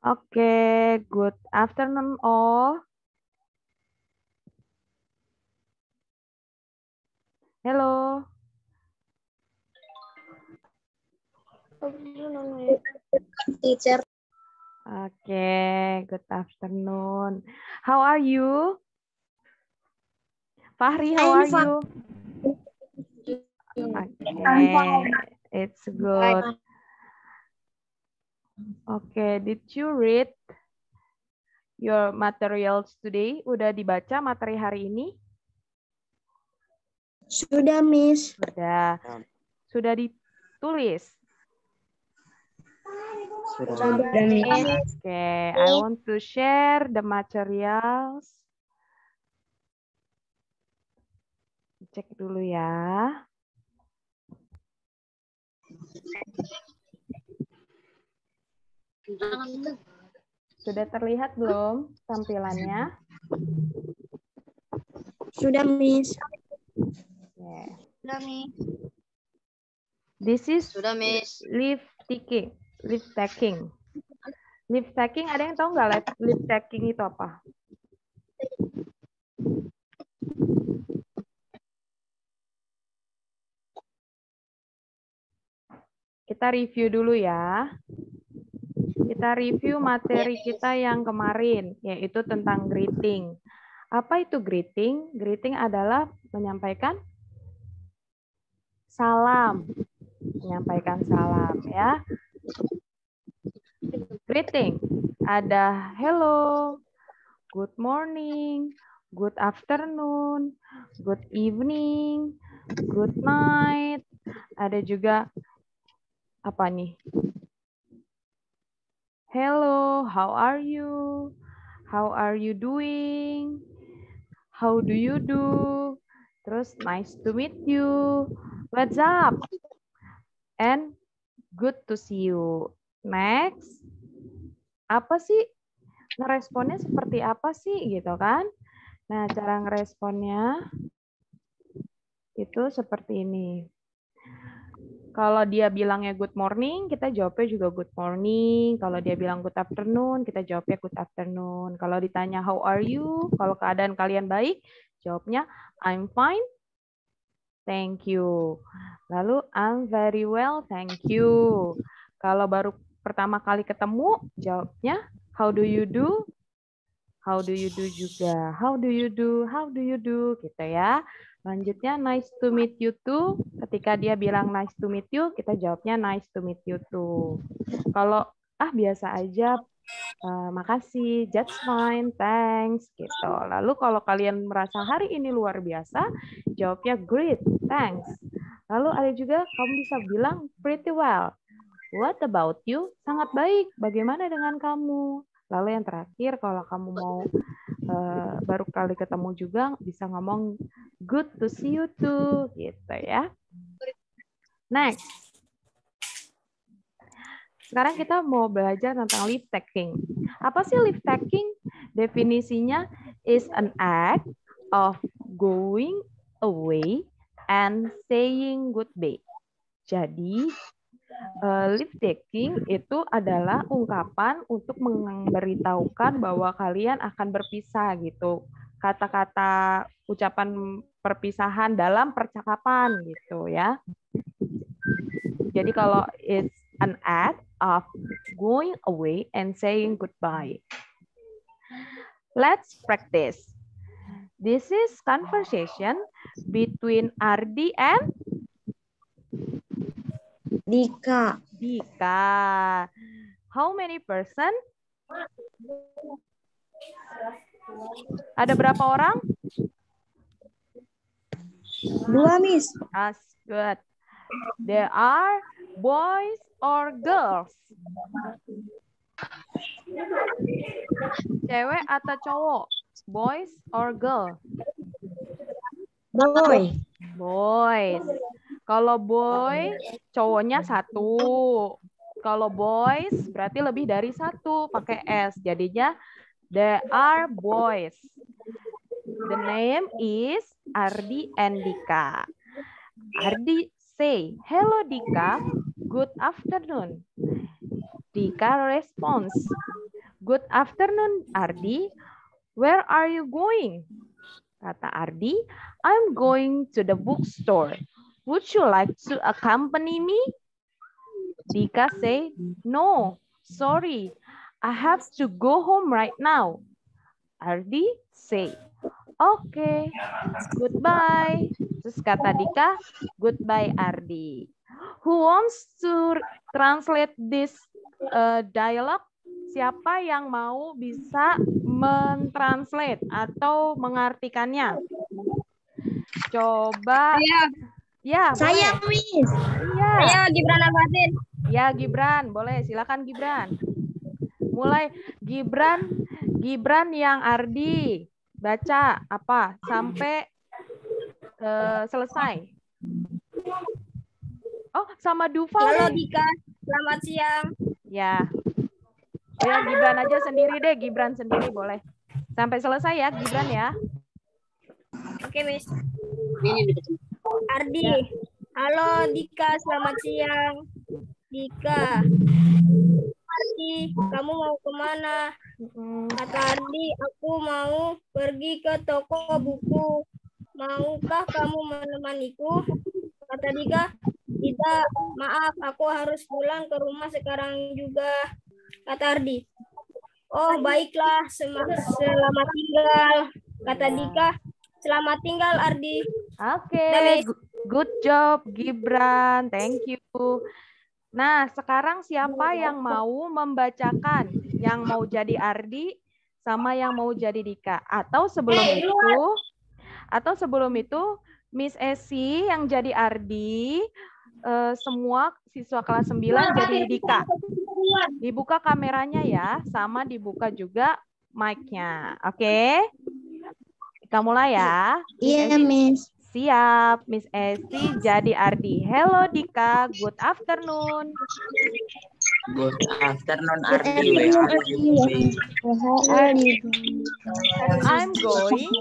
Oke, good afternoon all. Hello. Teacher. Oke, good afternoon. How are you? Fahri, how are you? Okay, it's good. Okay, did you read your materials today? Udah dibaca materi hari ini? Sudah, Miss. Sudah. Sudah ditulis? Sudah, Miss. Okay, I want to share the materials. Cek dulu ya. Sudah terlihat belum tampilannya? Sudah, Miss. Yeah. Sudah, Miss. This is Sudah, Miss. leaf taking. Leaf taking. Leaf taking, ada yang tahu nggak leaf taking itu apa? Kita review dulu ya. Kita review materi kita yang kemarin, yaitu tentang greeting. Apa itu greeting? Greeting adalah menyampaikan salam. Menyampaikan salam ya. Greeting. Ada hello, good morning, good afternoon, good evening, good night. Ada juga apa nih? Hello, how are you? How are you doing? How do you do? Terus nice to meet you. What's up? And good to see you. Next. Apa sih? Ngeresponnya seperti apa sih gitu kan? Nah, cara ngeresponnya itu seperti ini. Kalau dia bilangnya good morning, kita jawabnya juga good morning. Kalau dia bilang good afternoon, kita jawabnya good afternoon. Kalau ditanya how are you, kalau keadaan kalian baik, jawabnya I'm fine, thank you. Lalu I'm very well, thank you. Kalau baru pertama kali ketemu, jawabnya how do you do? How do you do juga? How do you do? How do you do? Gitu ya. Lanjutnya nice to meet you too. Ketika dia bilang nice to meet you, kita jawabnya nice to meet you too. Kalau biasa aja, makasih, just fine, thanks gitu. Lalu kalau kalian merasa hari ini luar biasa, jawabnya great, thanks. Lalu ada juga kamu bisa bilang pretty well. What about you? Sangat baik. Bagaimana dengan kamu? Lalu yang terakhir, kalau kamu mau baru kali ketemu juga, bisa ngomong good to see you too, gitu ya. Next. Sekarang kita mau belajar tentang leave taking. Apa sih leave taking? Definisinya is an act of going away and saying goodbye. Jadi, leave taking itu adalah ungkapan untuk memberitahukan bahwa kalian akan berpisah gitu. Kata-kata ucapan perpisahan dalam percakapan gitu ya. Jadi kalau it's an act of going away and saying goodbye. Let's practice. This is conversation between Ardi and Dika. Dika. How many person? Ada berapa orang? 2, Miss. That's good. There are boys or girls? Cewek atau cowok? Boys or girl? Boy. Boys. Kalau boy, cowoknya 1. Kalau boys, berarti lebih dari 1, pakai S. Jadinya, there are boys. The name is Ardi and Dika. Ardi say, hello Dika, good afternoon. Dika responds, Good afternoon, Ardi. Where are you going? Kata Ardi, I'm going to the bookstore. Would you like to accompany me? Dika say, no, sorry. I have to go home right now. Ardi say, okay, goodbye. Terus kata Dika, goodbye Ardi. Who wants to translate this dialogue? Siapa yang mau bisa mentranslate atau mengartikannya? Coba. Ya, Saya, boleh. Miss. Iya. Saya Gibran Abatin. Ya, Gibran, boleh. Silakan Gibran. Mulai Gibran yang Ardi baca apa sampai selesai. Oh, sama Duval Halo deh. Dika, selamat siang. Ya. Oh ya, Gibran aja sendiri deh. Gibran sendiri boleh. Sampai selesai ya, Gibran ya. Oke, Miss. Ardi. Ya. Halo Dika, selamat siang. Dika. Ardi, kamu mau kemana? Kata Ardi, aku mau pergi ke toko buku. Maukah kamu menemaniku? Kata Dika, tidak, maaf, aku harus pulang ke rumah sekarang juga. Kata Ardi, oh baiklah, selamat tinggal. Kata Dika, selamat tinggal Ardi. Oke, good job Gibran, thank you. Nah, sekarang siapa yang mau membacakan? Yang mau jadi Ardi sama yang mau jadi Dika? Atau sebelum itu Miss Esi yang jadi Ardi, semua siswa kelas 9 jadi Dika. Dibuka kameranya ya, sama dibuka juga mic-nya. Oke? Kita mulai ya. Iya, Miss. Siap, Miss Esi jadi Ardi. Hello Dika, good afternoon. Good afternoon, Ardi. Where are you going? I'm going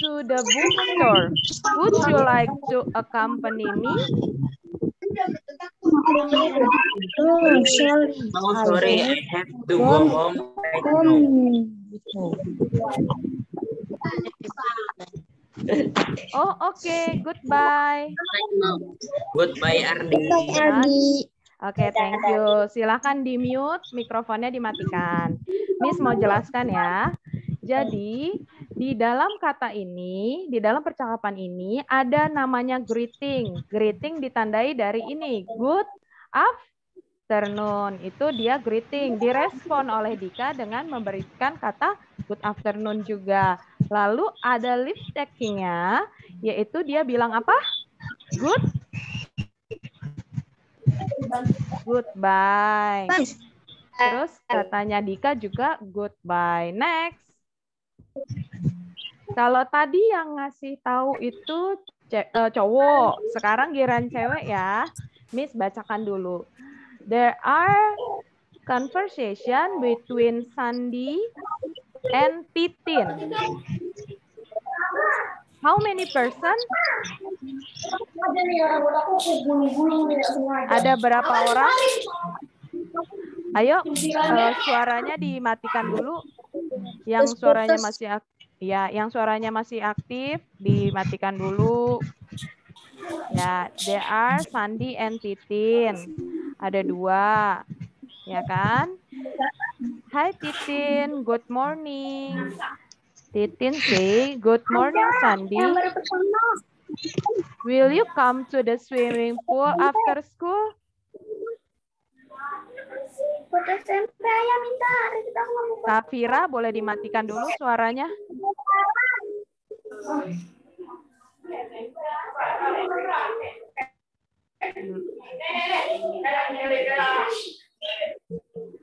to the bookstore. Would you like to accompany me? Oh, sorry. Oh, sorry, I have to go home right now. Oh, oke. Goodbye. Goodbye, Ardi. Oke, thank you. Silakan di-mute, mikrofonnya dimatikan. Miss mau jelaskan ya. Jadi, di dalam kata ini, di dalam percakapan ini, ada namanya greeting. Greeting ditandai dari ini. Good afternoon. Itu dia greeting. Direspon oleh Dika dengan memberikan kata good afternoon juga. Lalu ada lift taking-nya, yaitu dia bilang apa? Goodbye. Terus katanya Dika juga goodbye. Next. Kalau tadi yang ngasih tahu itu cowok, sekarang giliran cewek ya. Miss bacakan dulu. There are conversation between Sandy and Titin. How many person? Ada berapa orang? Ayo, suaranya dimatikan dulu. Yang suaranya masih yang suaranya masih aktif dimatikan dulu. Ya, there are Sandy and Titin. Ada 2. Ya kan? Hai Titin, good morning. Titin say, good morning Sandy. Will you come to the swimming pool after school? Safira, boleh dimatikan dulu suaranya.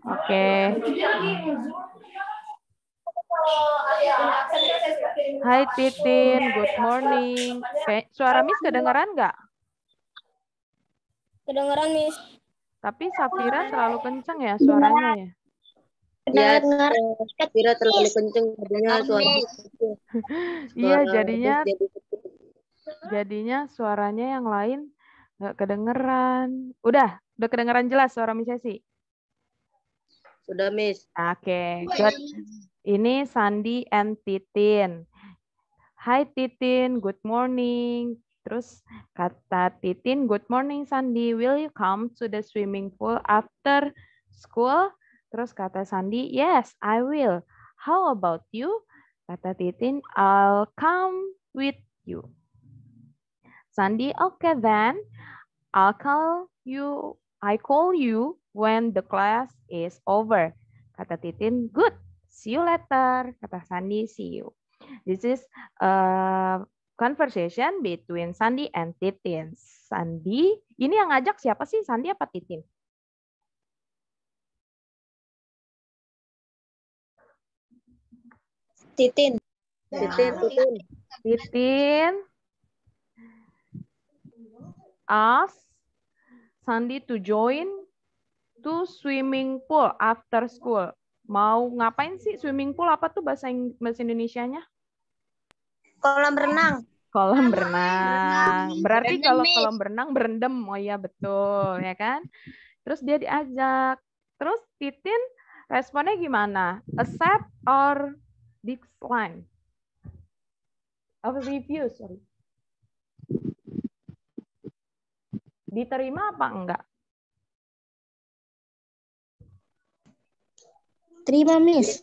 Oke. Hai Titin, good morning. Suara Miss kedengeran nggak? Kedengeran, Miss. Tapi Safira terlalu kencang ya suaranya ya? Ya, Safira terlalu kencang jadinya suara. Iya, jadinya suaranya yang lain nggak kedengeran. Udah kedengeran jelas suara Miss Esi? Sudah, Miss. Oke, good. Ini Sandi and Titin. Hai Titin, good morning. Terus kata Titin, good morning Sandi, will you come to the swimming pool after school? Terus kata Sandi, yes, I will. How about you? Kata Titin, I'll come with you. Sandi, okay then, I call you when the class is over. Kata Titin, good. See you later. Kata Sandi, see you. This is a conversation between Sandi and Titin. Sandi, ini yang ngajak siapa sih? Sandi apa Titin? Titin. Titin ask Sandi to join to swimming pool after school. Mau ngapain sih swimming pool? Apa tuh bahasa Indonesianya? Kolam renang. Kolam berenang. Berarti kalau kolam berenang berendam. Oh iya betul, ya kan? Terus dia diajak. Terus Titin responnya gimana? Accept or decline? Review, sorry. Diterima apa enggak? Terima, Miss.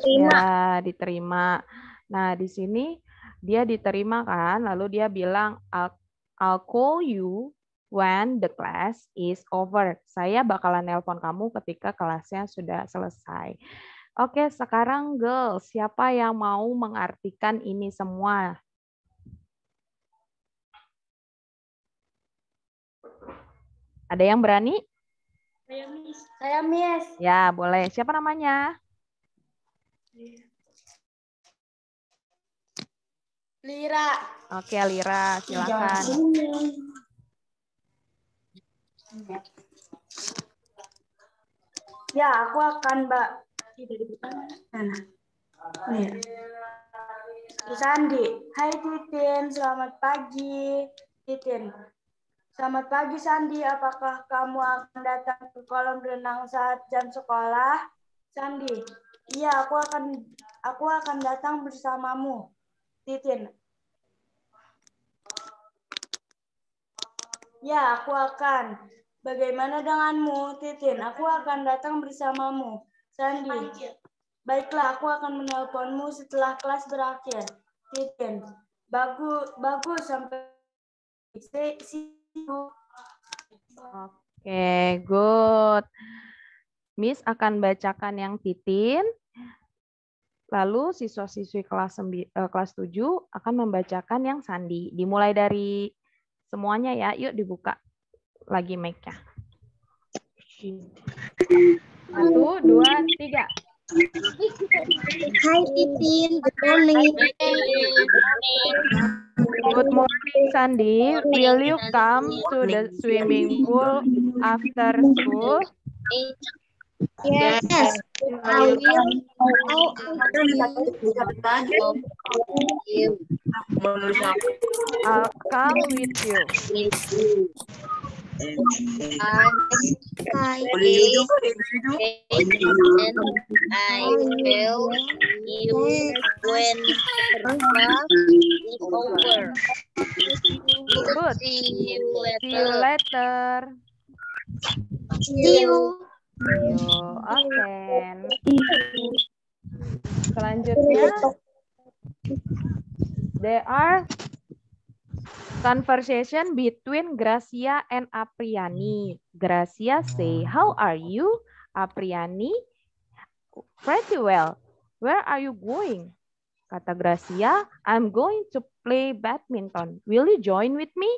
Ya, diterima. Nah, di sini dia diterima kan, lalu dia bilang, I'll call you when the class is over. Saya bakalan nelpon kamu ketika kelasnya sudah selesai. Oke, sekarang girls, siapa yang mau mengartikan ini semua? Ada yang berani? Saya, Miss. Ya, boleh. Siapa namanya? Lira. Oke, Lira, silakan. Ya, aku akan, Mbak. Sandi. Hai Titin, selamat pagi. Titin. Selamat pagi Sandi, apakah kamu akan datang ke kolam renang saat jam sekolah? Sandi. Iya, aku akan datang bersamamu. Titin. Ya, aku akan. Bagaimana denganmu, Titin? Aku akan datang bersamamu. Sandi. Baiklah, aku akan menelponmu setelah kelas berakhir. Titin. Bagus sampai Oke, good. Miss akan bacakan yang Titin. Lalu siswa-siswi kelas 7 akan membacakan yang Sandi. Dimulai dari semuanya ya. Yuk dibuka lagi mic-nya. 1, 2, 3. Hai Titin, good morning. Good morning, Sandi. Will you come to the swimming pool after school? Yes, I will. I'll come with you. I will you when the class is over. Good. See you later. See you. Oke. Selanjutnya, there are conversation between Gracia and Apriani. Gracia say, how are you? Apriani, pretty well. Where are you going? Kata Gracia, I'm going to play badminton. Will you join with me?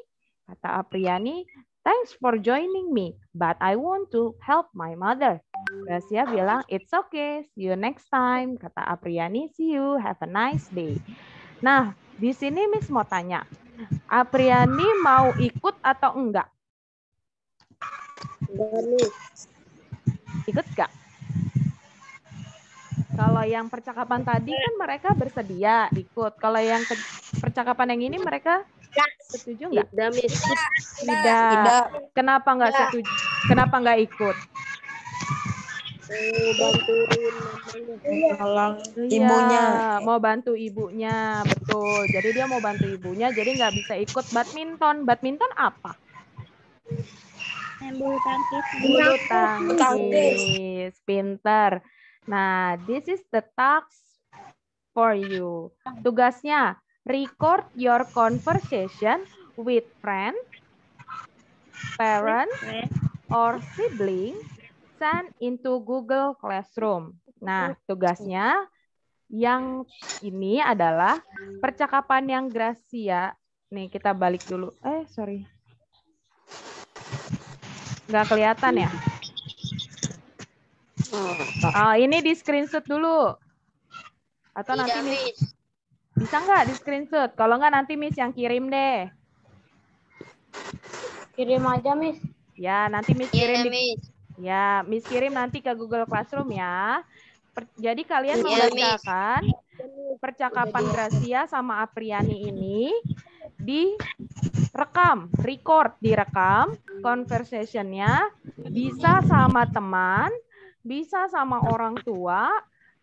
Kata Apriani, thanks for joining me, but I want to help my mother. Gracia bilang, it's okay, see you next time. Kata Apriani, see you, have a nice day. Nah, di sini Miss mau tanya, Apriani mau ikut atau enggak? Ikut enggak? Kalau yang percakapan tadi kan mereka bersedia ikut. Kalau yang percakapan yang ini mereka setuju enggak? Tidak. Kenapa enggak setuju? Kenapa enggak ikut? Iya, mau bantu ibunya, betul. Jadi dia mau bantu ibunya, jadi nggak bisa ikut badminton. Badminton apa? Bulu tangkis. Bulu tangkis, pinter. Nah, this is the task for you. Tugasnya, record your conversation with friend, parent, or sibling, send into Google Classroom. Nah, tugasnya yang ini adalah percakapan yang Gracia. Nih, kita balik dulu. Sorry. Nggak kelihatan ya? Oh, ini di screenshot dulu. Atau nanti Miss bisa nggak di screenshot? Kalau nggak nanti Miss yang kirim deh. Kirim aja, Miss. Ya, nanti Miss kirim Miss kirim nanti ke Google Classroom ya. Jadi kalian membacakan percakapan Gracia sama Apriani ini direkam conversation-nya, bisa sama teman, bisa sama orang tua,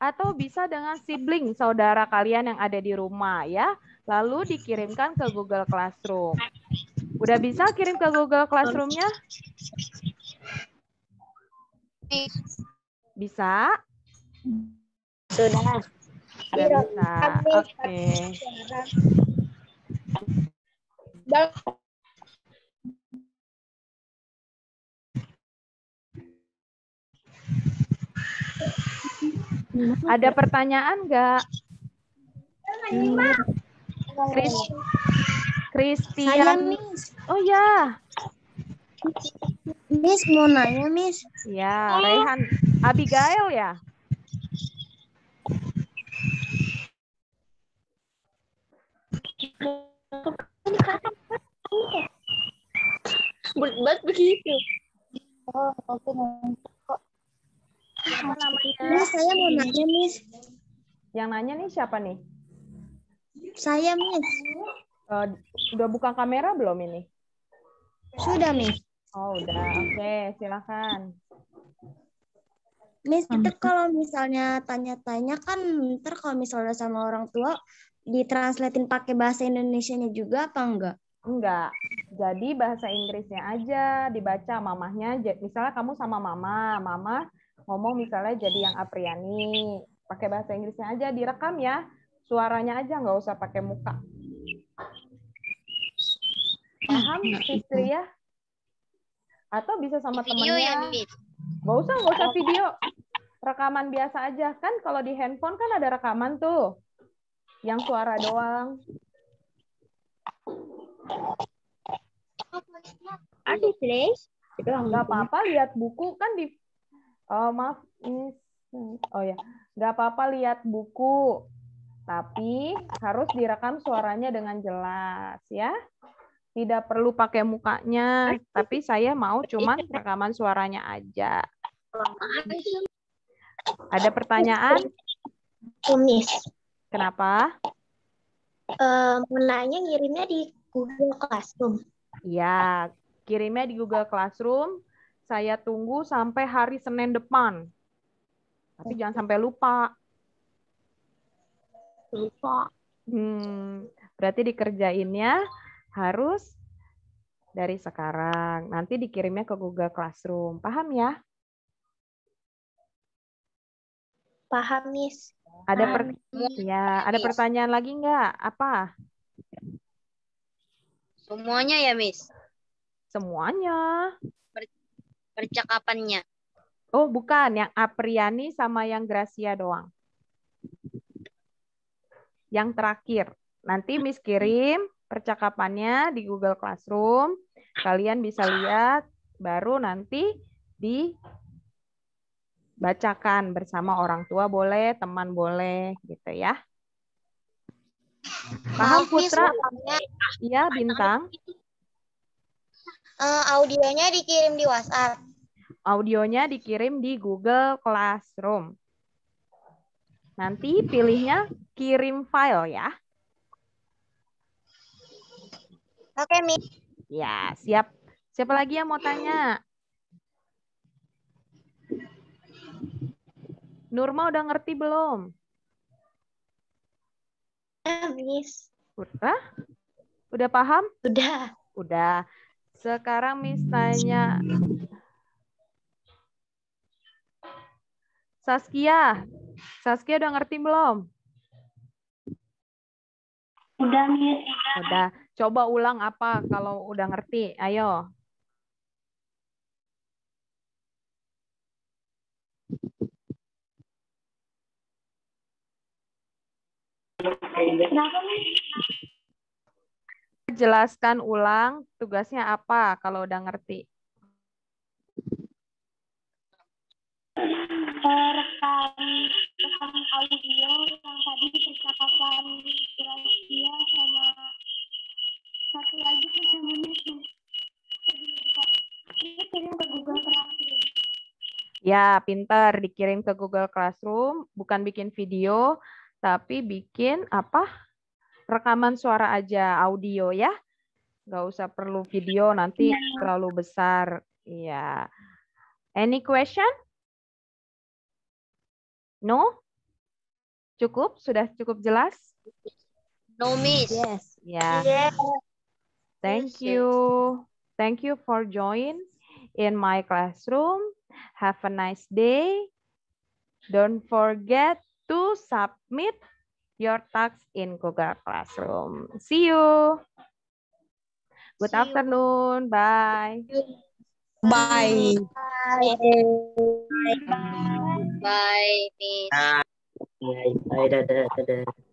atau bisa dengan sibling saudara kalian yang ada di rumah ya. Lalu dikirimkan ke Google Classroom. Udah bisa kirim ke Google Classroom-nya? Bisa? Sudah. Sudah bisa. Oke. Ada pertanyaan nggak? Christian. Oh ya. Miss mau nanya, Miss. Ya, Rehan. Abigail ya? Bulat begitu. Oh, oke. Siapa namanya? Miss, saya mau nanya, Miss. Yang nanya nih siapa nih? Saya, Miss. Udah buka kamera belum ini? Sudah, Miss. Oh, udah. Oke, silakan. Miss, kita kalau misalnya tanya-tanya kan ntar kalau misalnya sama orang tua ditranslatein pakai bahasa Indonesianya juga apa enggak? Enggak. Jadi bahasa Inggrisnya aja dibaca mamahnya. Misalnya kamu sama mama ngomong misalnya jadi yang Apriani. Pakai bahasa Inggrisnya aja, direkam ya. Suaranya aja, nggak usah pakai muka. Paham, Fitri ya? Atau bisa sama temennya. Nggak usah video. Rekaman biasa aja. Kan kalau di handphone kan ada rekaman tuh. Yang suara doang. Ada please. Nggak apa-apa lihat buku kan di... Oh, maaf. Oh ya. Nggak apa-apa lihat buku. Tapi harus direkam suaranya dengan jelas ya. Tidak perlu pakai mukanya, tapi saya mau cuman rekaman suaranya aja. Ada pertanyaan? Miss. Kenapa? Mau nanya ngirimnya di Google Classroom. Ya, kirimnya di Google Classroom. Saya tunggu sampai hari Senin depan. Tapi jangan sampai lupa. Berarti dikerjainnya harus dari sekarang. Nanti dikirimnya ke Google Classroom. Paham ya? Paham, Miss. Ada pertanyaan lagi nggak? Apa? Semuanya ya, Miss? Semuanya. Percakapannya. Oh, bukan. Yang Apriani sama yang Gracia doang. Yang terakhir. Nanti Miss kirim percakapannya di Google Classroom. Kalian bisa lihat. Baru nanti dibacakan bersama orang tua boleh, teman boleh. Gitu ya. Paham, Putra? Iya, Bintang. Audionya dikirim di WhatsApp. Audionya dikirim di Google Classroom. Nanti pilihnya kirim file ya. Oke, Miss. Ya, siap. Siapa lagi yang mau tanya? Nurma udah ngerti belum? Miss. Udah? Udah paham? Udah. Udah. Sekarang Miss tanya Saskia. Saskia udah ngerti belum? Udah, Miss. Udah. Coba ulang apa kalau udah ngerti. Ayo. Kenapa, Miss? Jelaskan ulang tugasnya apa kalau udah ngerti. Rekam audio yang tadi percakapan Gracia sama satu lagi tuh sama Miss. Ini kirim ke Google Classroom. Ya, pintar. Dikirim ke Google Classroom. Bukan bikin video, tapi bikin apa? Rekaman suara aja, audio ya. Nggak usah perlu video, nanti terlalu besar. Iya. Any question? No? Cukup? Sudah cukup jelas? No, Miss. Yes. Ya. Yes. Thank Yes, you. Thank you for join in my classroom. Have a nice day. Don't forget to submit your tasks in Google Classroom. See you. Good See you. afternoon. Bye. Bye. Bye. Bye. Bye, Miss. Bye. Bye. Dadah. Dadah.